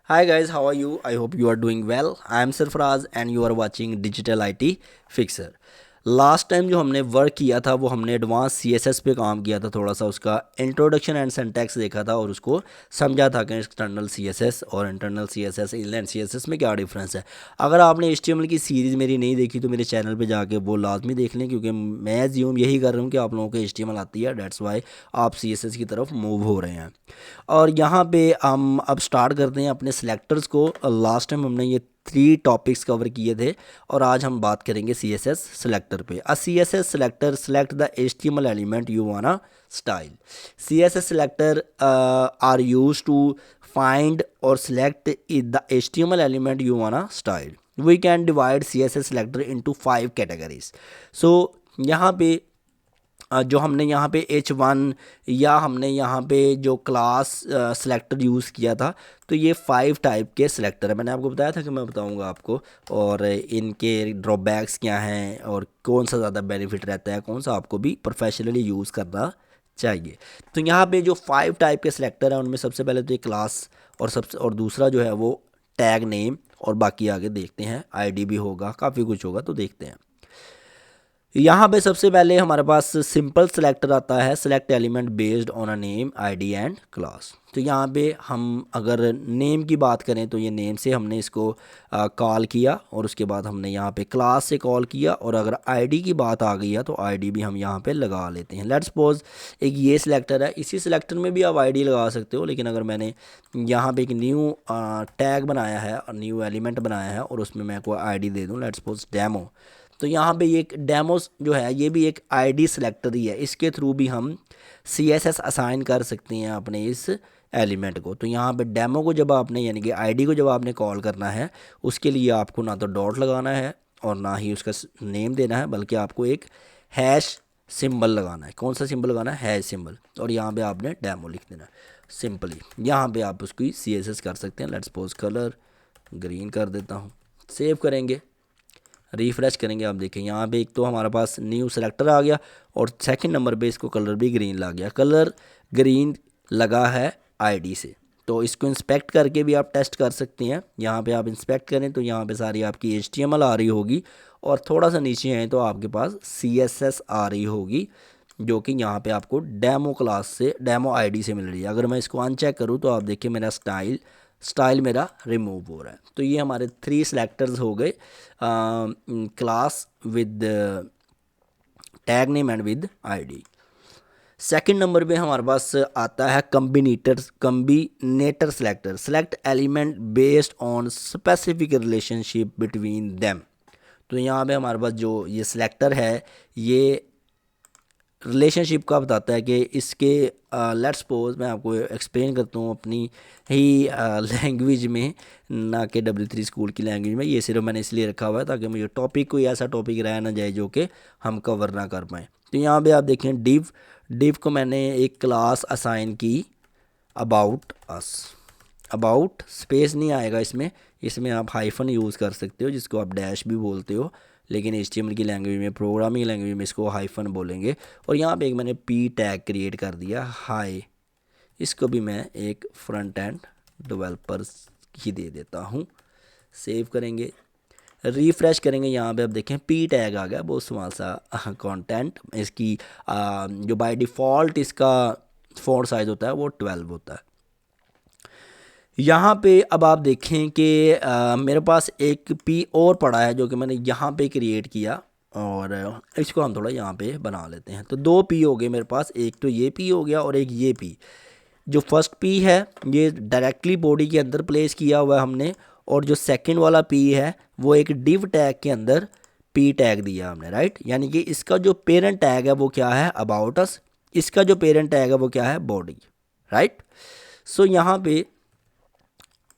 Hi guys, how are you? I hope you are doing well. I am Sarfaraz and you are watching Digital IT Fixer. Last time जो हमने work किया था वो हमने advance CSS पे काम किया था, थोड़ा सा उसका इंट्रोडक्शन एंड सिंटैक्स देखा था और उसको समझा था कि एक्सटर्नल CSS और इंटरनल CSS इनलाइन CSS में क्या डिफरेंस है। अगर आपने HTML की सीरीज़ मेरी नहीं देखी तो मेरे चैनल पे जाके वो लाजमी देख लें, क्योंकि मैं ज्यूम यही कर रहा हूँ कि आप लोगों को HTML आती है, डेट्स वाई आप CSS की तरफ मूव हो रहे हैं। और यहाँ पे हम अब स्टार्ट करते हैं अपने सिलेक्टर्स को। लास्ट टाइम हमने ये 3 टॉपिक्स कवर किए थे और आज हम बात करेंगे CSS सिलेक्टर पे। CSS selector select the HTML element you wanna style. CSS selector are use to find or select the HTML element you wanna style. We can divide CSS selector into 5 categories. So यहाँ पे जो हमने यहाँ पे H1 या हमने यहाँ पे जो क्लास सेलेक्टर यूज़ किया था, तो ये 5 टाइप के सिलेक्टर है। मैंने आपको बताया था कि मैं बताऊँगा आपको, और इनके ड्रॉबैक्स क्या हैं और कौन सा ज़्यादा बेनिफिट रहता है, कौन सा आपको भी प्रोफेशनली यूज़ करना चाहिए। तो यहाँ पे जो 5 टाइप के सिलेक्टर हैं उनमें सबसे पहले तो ये क्लास और दूसरा जो है वो टैग नेम, और बाकी आगे देखते हैं ID भी होगा, काफ़ी कुछ होगा, तो देखते हैं। यहाँ पे सबसे पहले हमारे पास सिंपल सेलेक्टर आता है, select element based on a name ID and class. तो यहाँ पे हम अगर नेम की बात करें तो ये नेम से हमने इसको कॉल किया, और उसके बाद हमने यहाँ पे क्लास से कॉल किया, और अगर ID की बात आ गई है तो ID भी हम यहाँ पे लगा लेते हैं। लेट्स सपोज एक ये सिलेक्टर है, इसी सिलेक्टर में भी आप ID लगा सकते हो, लेकिन अगर मैंने यहाँ पे एक न्यू टैग बनाया है और न्यू एलिमेंट बनाया है और उसमें मैं कोई ID दे दूँ, लेट्स सपोज डेमो, तो यहाँ पे ये एक डेमोस जो है ये भी एक ID सिलेक्टर ही है। इसके थ्रू भी हम CSS असाइन कर सकते हैं अपने इस एलिमेंट को। तो यहाँ पे डेमो को जब आपने यानी कि ID को जब आपने कॉल करना है, उसके लिए आपको ना तो डॉट लगाना है और ना ही उसका नेम देना है, बल्कि आपको एक हैश सिंबल लगाना है। कौन सा सिंबल लगाना है? Hash symbol. और यहाँ पे आपने डेमो लिख देना है सिंपली। यहाँ पे आप उसकी CSS कर सकते हैं। लेट्स सपोज कलर ग्रीन कर देता हूँ, सेव करेंगे, रिफ़्रेश करेंगे, आप देखें यहाँ पे एक तो हमारे पास न्यू सेलेक्टर आ गया और सेकंड नंबर पे इसको कलर भी ग्रीन लग गया। कलर ग्रीन लगा है ID से, तो इसको इंस्पेक्ट करके भी आप टेस्ट कर सकते हैं। यहाँ पे आप इंस्पेक्ट करें तो यहाँ पे सारी आपकी HTML आ रही होगी, और थोड़ा सा नीचे आए तो आपके पास CSS आ रही होगी, जो कि यहाँ पे आपको डेमो क्लास से डेमो ID से मिल रही है। अगर मैं इसको अनचेक करूँ तो आप देखिए मेरा स्टाइल मेरा रिमूव हो रहा है। तो ये हमारे 3 सेलेक्टर्स हो गए, class with tag name and with ID। Second number पे हमारे पास आता है combinator selector, select element based on specific relationship between them. तो यहाँ पे हमारे पास जो ये सिलेक्टर है ये रिलेशनशिप का बताता है कि इसके लेट्स सपोज मैं आपको एक्सप्लेन करता हूँ अपनी ही लैंग्वेज में, ना कि W3 स्कूल की लैंग्वेज में। ये सिर्फ मैंने इसलिए रखा हुआ है ताकि मुझे टॉपिक कोई ऐसा टॉपिक रह ना जाए जो कि हम कवर ना कर पाएँ। तो यहाँ पे आप देखें डिव को मैंने एक क्लास असाइन की अबाउट अस। अबाउट स्पेस नहीं आएगा इसमें, इसमें आप हाइफन यूज़ कर सकते हो जिसको आप डैश भी बोलते हो, लेकिन HTML की लैंग्वेज में, प्रोग्रामिंग लैंग्वेज में इसको हाइफन बोलेंगे। और यहाँ पे एक मैंने P टैग क्रिएट कर दिया हाई, इसको भी मैं एक फ्रंट एंड डेवलपर ही दे देता हूँ। सेव करेंगे, रिफ़्रेश करेंगे, यहाँ पे अब देखें P टैग आ गया, बहुत स्मॉल सा कंटेंट। इसकी जो बाय डिफ़ॉल्ट इसका फॉन्ट साइज़ होता है वो 12 होता है। यहाँ पे अब आप देखें कि मेरे पास एक P और पड़ा है जो कि मैंने यहाँ पे क्रिएट किया, और इसको हम थोड़ा यहाँ पे बना लेते हैं। तो 2 P हो गए मेरे पास, एक तो ये P हो गया और एक ये P। जो फर्स्ट P है ये डायरेक्टली बॉडी के अंदर प्लेस किया हुआ है हमने, और जो सेकंड वाला P है वो एक डिव टैग के अंदर P टैग दिया हमने, राइट। यानी कि इसका जो पेरेंट टैग है वो क्या है? About us. इसका जो पेरेंट टैग है वो क्या है? Body, right. सो यहाँ पे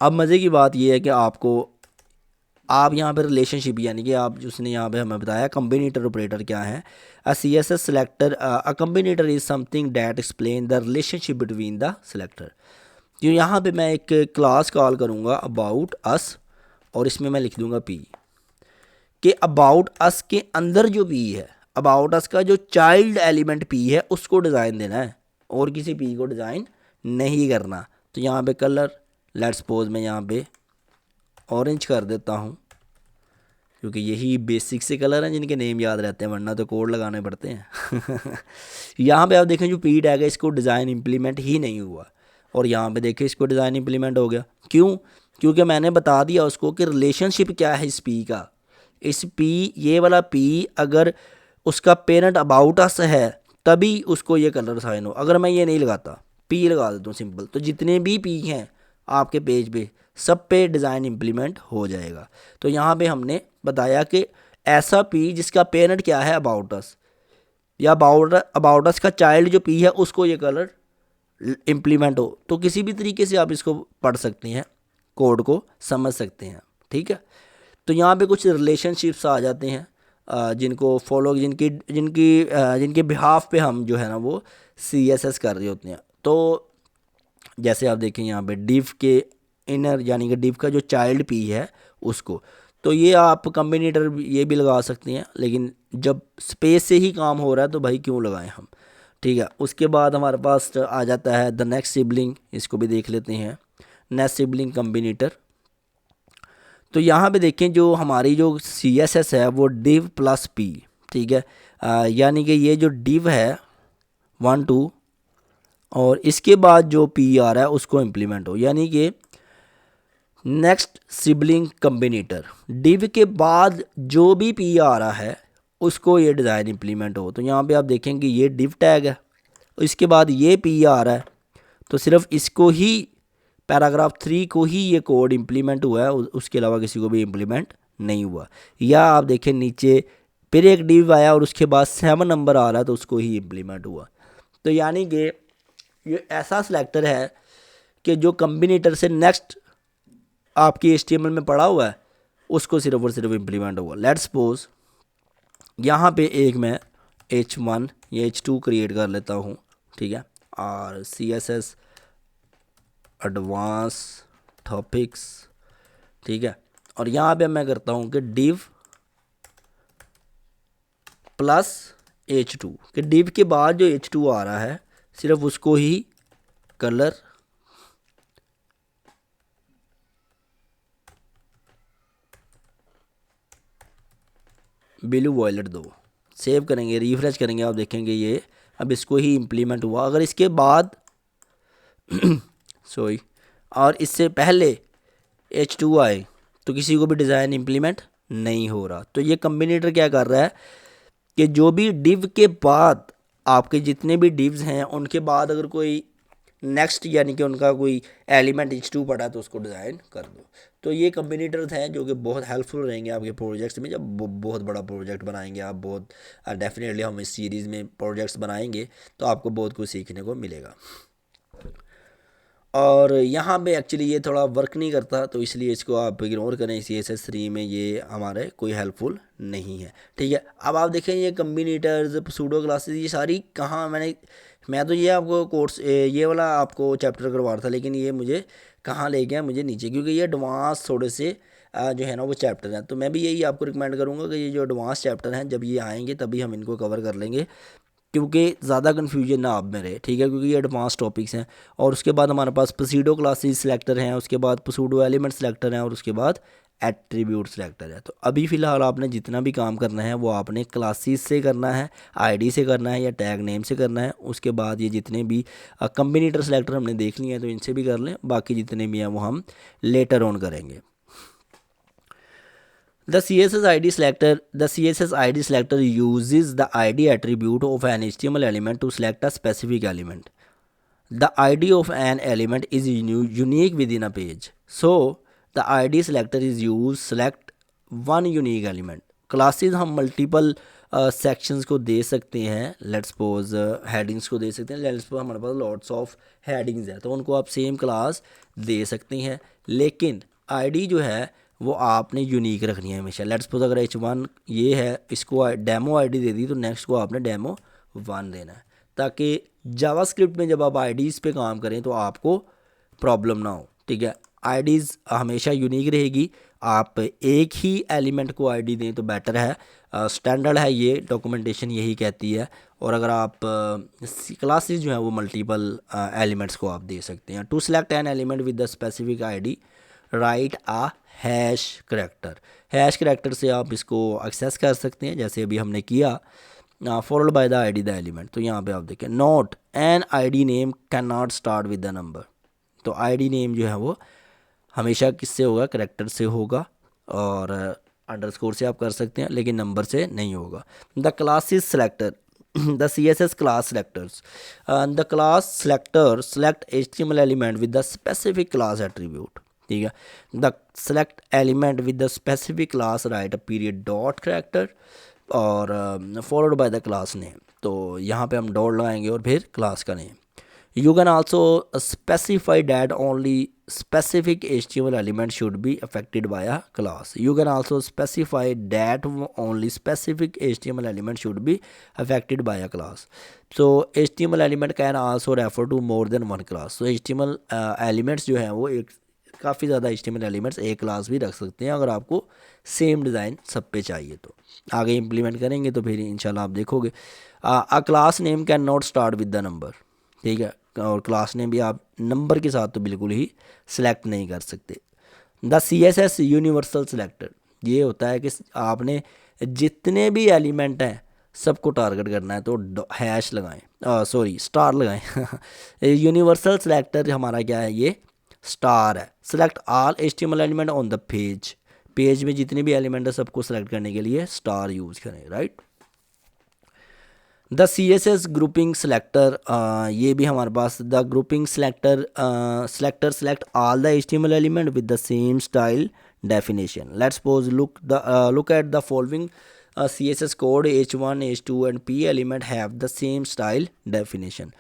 अब मज़े की बात यह है कि आप यहाँ पर रिलेशनशिप, यानी कि आप उसने यहाँ पे हमें बताया कम्बिनेटर ऑपरेटर क्या है। CSS selector, a combinator is something that explain the relationship between the selector. जो यहाँ पे मैं एक क्लास कॉल करूँगा अबाउट अस, और इसमें मैं लिख दूँगा P, कि अबाउट अस के अंदर जो P है, अबाउट अस का जो चाइल्ड एलिमेंट P है उसको डिज़ाइन देना है, और किसी P को डिज़ाइन नहीं करना। तो यहाँ पे कलर लेट्स सपोज मैं यहाँ पे ऑरेंज कर देता हूँ, क्योंकि यही बेसिक से कलर हैं जिनके नेम याद रहते हैं, वरना तो कोड लगाने पड़ते हैं। यहाँ पे आप देखें जो पी टैग है इसको डिज़ाइन इम्प्लीमेंट ही नहीं हुआ, और यहाँ पे देखें इसको डिज़ाइन इम्प्लीमेंट हो गया। क्यों? क्योंकि मैंने बता दिया उसको कि रिलेशनशिप क्या है इस पी का। इस पी, ये वाला पी अगर उसका पेरेंट अबाउट अस है तभी उसको ये कलर साइन हो। अगर मैं ये नहीं लगाता, पी लगा देता हूँ सिंपल, तो जितने भी पी हैं आपके पेज पे सब पे डिज़ाइन इम्प्लीमेंट हो जाएगा। तो यहाँ पे हमने बताया कि ऐसा पी जिसका पेरेंट क्या है अबाउट अस, या अबाउट अस का चाइल्ड जो पी है उसको ये कलर इम्प्लीमेंट हो। तो किसी भी तरीके से आप इसको पढ़ सकते हैं, कोड को समझ सकते हैं, ठीक है। तो यहाँ पे कुछ रिलेशनशिप्स आ जाते हैं जिनको फॉलो, जिनके बिहाफ पे हम जो है ना वो CSS कर रहे होते हैं। तो जैसे आप देखें यहाँ पे डिव के इनर यानी कि डिव का जो चाइल्ड पी है उसको, तो ये आप कम्बिनेटर ये भी लगा सकते हैं, लेकिन जब स्पेस से ही काम हो रहा है तो भाई क्यों लगाएं हम, ठीक है। उसके बाद हमारे पास आ जाता है द नेक्स्ट सिबलिंग, इसको भी देख लेते हैं, नेक्स्ट सिबलिंग कम्बिनेटर। तो यहाँ पे देखें जो हमारी जो CSS है वो div प्लस p, ठीक है। यानी कि ये जो div है 1 2 और इसके बाद जो p आ रहा है उसको इम्प्लीमेंट हो, यानी कि नेक्स्ट सिबलिंग कम्बिनेटर, div के बाद जो भी p आ रहा है उसको ये डिज़ाइन इम्प्लीमेंट हो। तो यहाँ पे आप देखेंगे ये div टैग है, इसके बाद ये p आ रहा है, तो सिर्फ इसको ही पैराग्राफ 3 को ही ये कोड इम्प्लीमेंट हुआ है, उसके अलावा किसी को भी इम्प्लीमेंट नहीं हुआ। या आप देखें नीचे फिर एक डिव आया और उसके बाद 7 नंबर आ रहा है तो उसको ही इम्प्लीमेंट हुआ। तो यानी कि ये ऐसा सिलेक्टर है कि जो कम्बिनेटर से नेक्स्ट आपकी HTML में पड़ा हुआ है उसको सिर्फ और सिर्फ इम्प्लीमेंट होगा। लेट्स सपोज यहाँ पे एक मैं H1 या H2 क्रिएट कर लेता हूँ, ठीक है, और CSS एडवांस टॉपिक्स, ठीक है। और यहाँ पे मैं करता हूँ कि div प्लस H2, कि div के बाद जो H2 आ रहा है सिर्फ उसको ही कलर ब्लू वॉयलेट दो। सेव करेंगे, रिफ्रेश करेंगे, आप देखेंगे ये अब इसको ही इम्प्लीमेंट हुआ। अगर इसके बाद सॉरी और इससे पहले H2 आए तो किसी को भी डिज़ाइन इम्प्लीमेंट नहीं हो रहा। तो ये कम्बिनेटर क्या कर रहा है कि जो भी डिव के बाद आपके जितने भी डिव्स हैं उनके बाद अगर कोई नेक्स्ट यानी कि उनका कोई एलिमेंट H2 पड़ा तो उसको डिज़ाइन कर दो। तो ये कम्बिनेटर्स हैं जो कि बहुत हेल्पफुल रहेंगे आपके प्रोजेक्ट्स में। जब बहुत बड़ा प्रोजेक्ट बनाएंगे आप, बहुत डेफिनेटली हम इस सीरीज़ में प्रोजेक्ट्स बनाएंगे तो आपको बहुत कुछ सीखने को मिलेगा। और यहाँ पे एक्चुअली ये थोड़ा वर्क नहीं करता तो इसलिए इसको आप इग्नोर करें, CSS 3 में ये हमारे कोई हेल्पफुल नहीं है, ठीक है। अब आप देखें ये कम्बिनेटर्स, सूडो क्लासेस, ये सारी कहाँ मैं तो ये आपको कोर्स ये वाला आपको चैप्टर करवा रहा था, लेकिन ये मुझे कहाँ ले गया, मुझे नीचे, क्योंकि ये एडवांस थोड़े से जो है ना वो चैप्टर हैं। तो मैं भी यही आपको रिकमेंड करूँगा कि ये जो एडवांस चैप्टर हैं जब ये आएंगे तभी हम इनको कवर कर लेंगे, क्योंकि ज़्यादा कन्फ्यूजन ना आप में रहे, ठीक है, क्योंकि ये एडवांस टॉपिक्स हैं। और उसके बाद हमारे पास पसीडो क्लासेस सिलेक्टर हैं, उसके बाद पसूडो एलिमेंट सिलेक्टर हैं, और उसके बाद एट्रीब्यूट सिलेक्टर है। तो अभी फ़िलहाल आपने जितना भी काम करना है वो आपने क्लासेस से करना है, आईडी से करना है या टैग नेम से करना है। उसके बाद ये जितने भी कम्बिनेटर सिलेक्टर हमने देख लिए हैं तो इनसे भी कर लें, बाकी जितने भी हैं वो हम लेटर ऑन करेंगे। The CSS ID selector uses the ID attribute of an HTML element to select a specific element. The ID of an element is unique within a page. So the ID selector is used select one unique element. Classes हम multiple sections को दे सकते हैं, let's suppose headings को दे सकते हैं, let's suppose हमारे पास lots of headings है तो उनको आप सेम क्लास दे सकते हैं, लेकिन ID जो है वो आपने यूनिक रखनी है हमेशा। लेट्स सपोज अगर H1 ये है, इसको डेमो आईडी दे दी तो नेक्स्ट को आपने डेमो 1 देना है, ताकि जावास्क्रिप्ट में जब आप आईडीज़ पे काम करें तो आपको प्रॉब्लम ना हो, ठीक है। आईडीज़ हमेशा यूनिक रहेगी आप एक ही एलिमेंट को आईडी दें तो बेटर है, स्टैंडर्ड है ये, डॉक्यूमेंटेशन यही कहती है। और अगर आप क्लासेस जो है वो मल्टीपल एलिमेंट्स को आप दे सकते हैं। To select an element with the specific ID write a hash character. Hash character से आप इसको एक्सेस कर सकते हैं, जैसे अभी हमने किया, followed by the ID the element. तो यहाँ पे आप देखें, note an ID name can not start with the number. तो आईडी नेम जो है वो हमेशा किससे होगा, करैक्टर से होगा, और अंडरस्कोर से आप कर सकते हैं, लेकिन नंबर से नहीं होगा। The classes selector, the CSS class selectors, the class selector select HTML element with the specific class attribute, ठीक है। The select element with the specific class right a period dot character और followed by the class name. तो यहाँ पे हम dot लगाएंगे और फिर क्लास का name. You can also specify that only specific HTML element should be affected by a class. You can also specify that only specific HTML element should be affected by a class. So HTML element can also refer to more than one class. So HTML elements जो हैं वो एक काफ़ी ज़्यादा HTML elements एक class भी रख सकते हैं, अगर आपको सेम डिज़ाइन सब पे चाहिए। तो आगे इम्प्लीमेंट करेंगे तो फिर इंशाल्लाह आप देखोगे। अ class name can not start with the number, ठीक है, और क्लास नेम भी आप नंबर के साथ तो बिल्कुल ही सिलेक्ट नहीं कर सकते। द CSS यूनिवर्सल सेलेक्टर, ये होता है कि आपने जितने भी एलिमेंट हैं सबको टारगेट करना है, तो हैश लगाएं, सॉरी स्टार लगाएं। यूनिवर्सल सेलेक्टर हमारा क्या है, ये स्टार है। Select all HTML element on the page, page में जितने भी एलिमेंट है सबको सेलेक्ट करने के लिए स्टार यूज़ करें, right. The CSS grouping selector, ये भी हमारे पास the grouping selector selector select all the HTML element with the same style definition. Let's suppose look at the following CSS code H1 H2 and P element have the same style definition.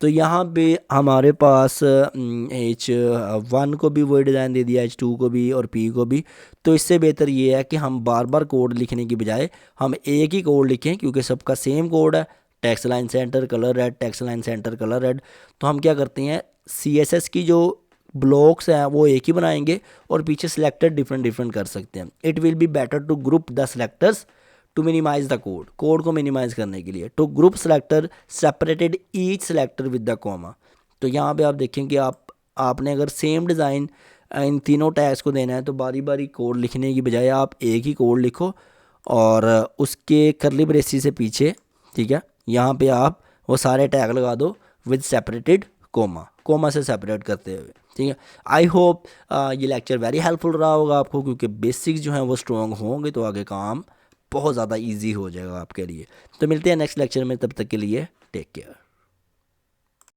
तो यहाँ पे हमारे पास H1 को भी वही design दे दिया, H2 को भी और P को भी। तो इससे बेहतर ये है कि हम बार बार कोड लिखने की बजाय हम एक ही कोड लिखें, क्योंकि सबका सेम कोड है, text line centre colour red, text line centre colour red. तो हम क्या करते हैं, CSS की जो ब्लॉक्स हैं वो एक ही बनाएंगे और पीछे सिलेक्टर डिफरेंट डिफरेंट कर सकते हैं। It will be better to group the selectors to minimise the code, code को मिनिमाइज करने के लिए। To group selector separated each selector with the comma. तो यहाँ पे आप देखें कि आपने अगर सेम डिज़ाइन इन तीनों टैग्स को देना है तो बारी बारी कोड लिखने की बजाय आप एक ही कोड लिखो और उसके करली ब्रेसिस से पीछे, ठीक है, यहाँ पे आप वो सारे टैग लगा दो विद सेपरेटेड कोमा, कोमा से सेपरेट करते हुए, ठीक है। आई होप ये लेक्चर वेरी हेल्पफुल रहा होगा आपको, क्योंकि बेसिक्स जो हैं वो स्ट्रॉन्ग होंगे तो आगे काम बहुत ज़्यादा इजी हो जाएगा आपके लिए। तो मिलते हैं नेक्स्ट लेक्चर में, तब तक के लिए टेक केयर।